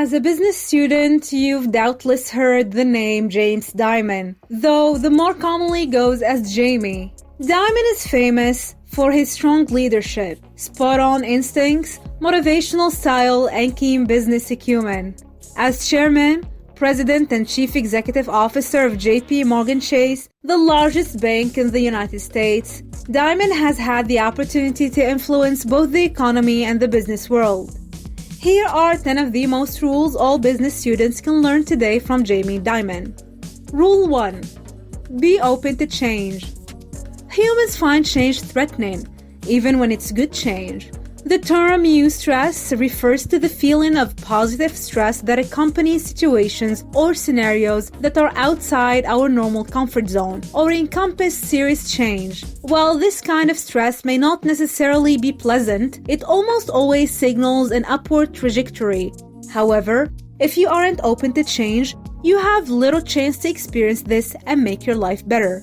As a business student, you've doubtless heard the name James Dimon, though the more commonly goes as Jamie. Dimon is famous for his strong leadership, spot-on instincts, motivational style, and keen business acumen. As chairman, president, and chief executive officer of JPMorgan Chase, the largest bank in the United States, Dimon has had the opportunity to influence both the economy and the business world. Here are 10 of the most rules all business students can learn today from Jamie Dimon. Rule 1. Be open to change. Humans find change threatening, even when it's good change. The term eustress refers to the feeling of positive stress that accompanies situations or scenarios that are outside our normal comfort zone or encompass serious change. While this kind of stress may not necessarily be pleasant, it almost always signals an upward trajectory. However, if you aren't open to change, you have little chance to experience this and make your life better.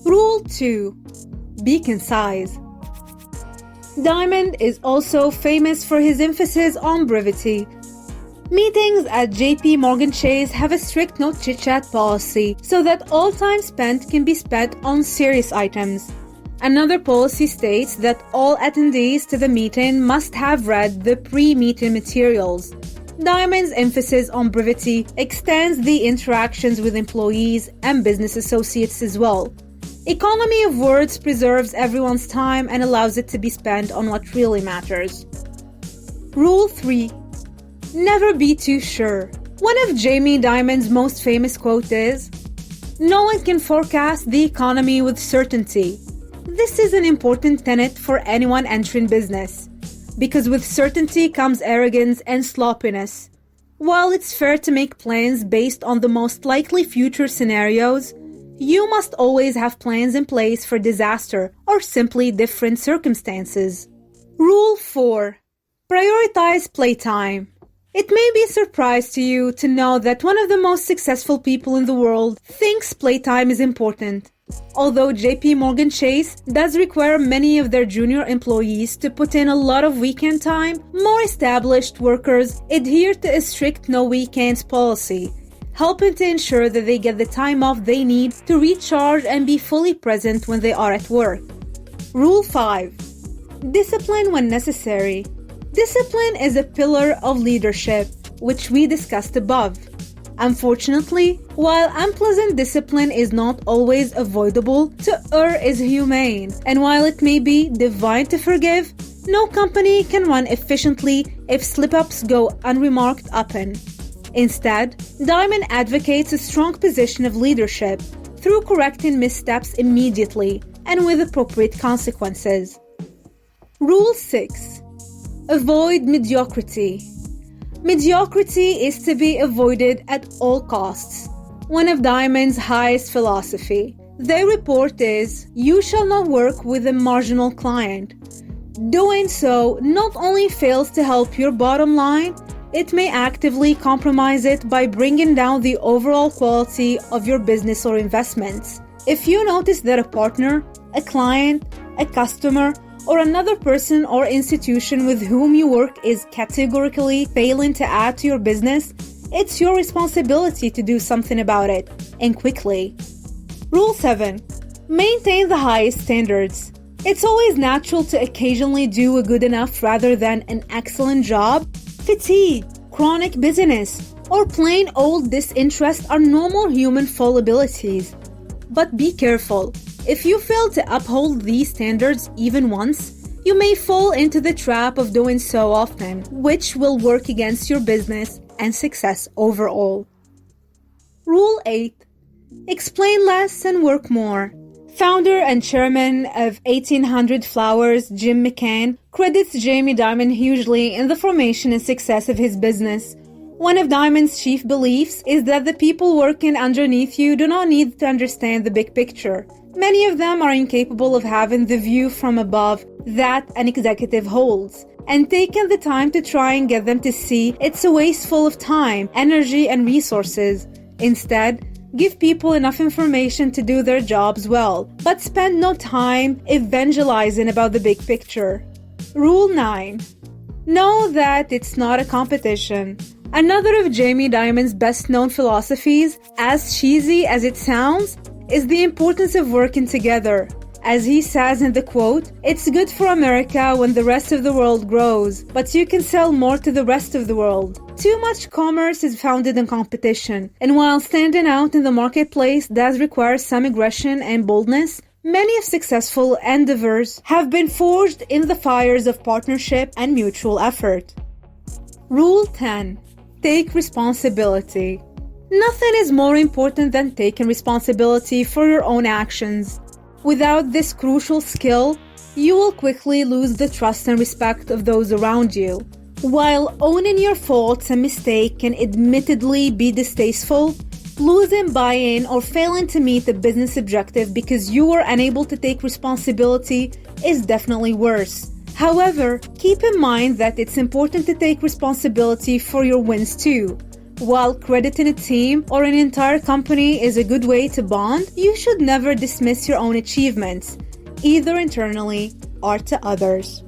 Rule 2. Be concise. Dimon is also famous for his emphasis on brevity. Meetings at JPMorgan Chase have a strict no chit-chat policy so that all time spent can be spent on serious items. Another policy states that all attendees to the meeting must have read the pre-meeting materials. Dimon's emphasis on brevity extends the interactions with employees and business associates as well. Economy of words preserves everyone's time and allows it to be spent on what really matters. Rule 3. Never be too sure. One of Jamie Dimon's most famous quotes is, "No one can forecast the economy with certainty." This is an important tenet for anyone entering business, because with certainty comes arrogance and sloppiness. While it's fair to make plans based on the most likely future scenarios, you must always have plans in place for disaster or simply different circumstances. Rule 4. Prioritize playtime. It may be a surprise to you to know that one of the most successful people in the world thinks playtime is important. Although JPMorgan Chase does require many of their junior employees to put in a lot of weekend time, more established workers adhere to a strict no weekends policy, helping to ensure that they get the time off they need to recharge and be fully present when they are at work. Rule 5. Discipline when necessary. Discipline is a pillar of leadership, which we discussed above. Unfortunately, while unpleasant discipline is not always avoidable, to err is humane, and while it may be divine to forgive, no company can run efficiently if slip-ups go unremarked upon. Instead, Dimon advocates a strong position of leadership through correcting missteps immediately and with appropriate consequences. Rule 6. Avoid mediocrity. Mediocrity is to be avoided at all costs. One of Dimon's highest philosophy. Their report is, "You shall not work with a marginal client." Doing so not only fails to help your bottom line, it may actively compromise it by bringing down the overall quality of your business or investments. If you notice that a partner, a client, a customer, or another person or institution with whom you work is categorically failing to add to your business, it's your responsibility to do something about it, and quickly. Rule 7. Maintain the highest standards. It's always natural to occasionally do a good enough rather than an excellent job. Fatigue, chronic busyness, or plain old disinterest are normal human fallibilities. But be careful. If you fail to uphold these standards even once, you may fall into the trap of doing so often, which will work against your business and success overall. Rule 8. Explain less and work more. Founder and chairman of 1800 Flowers, Jim McCann, credits Jamie Dimon hugely in the formation and success of his business. One of Dimon's chief beliefs is that the people working underneath you do not need to understand the big picture. Many of them are incapable of having the view from above that an executive holds, and taking the time to try and get them to see it's a wasteful of time, energy, and resources. Instead, give people enough information to do their jobs well, but spend no time evangelizing about the big picture. Rule 9. Know that it's not a competition. Another of Jamie Dimon's best-known philosophies, as cheesy as it sounds, is the importance of working together. As he says in the quote, "It's good for America when the rest of the world grows, but you can sell more to the rest of the world." Too much commerce is founded on competition, and while standing out in the marketplace does require some aggression and boldness, many of successful endeavors have been forged in the fires of partnership and mutual effort. Rule 10. Take responsibility. Nothing is more important than taking responsibility for your own actions. Without this crucial skill, you will quickly lose the trust and respect of those around you. While owning your faults and mistakes can admittedly be distasteful, losing buy-in or failing to meet the business objective because you were unable to take responsibility is definitely worse. However, keep in mind that it's important to take responsibility for your wins too. While crediting a team or an entire company is a good way to bond, you should never dismiss your own achievements, either internally or to others.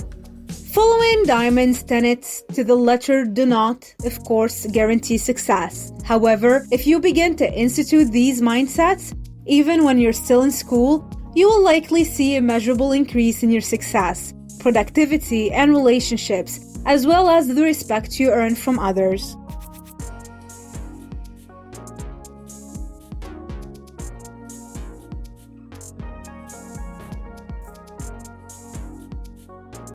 Following Dimon's tenets to the letter do not, of course, guarantee success. However, if you begin to institute these mindsets, even when you're still in school, you will likely see a measurable increase in your success, productivity, and relationships, as well as the respect you earn from others.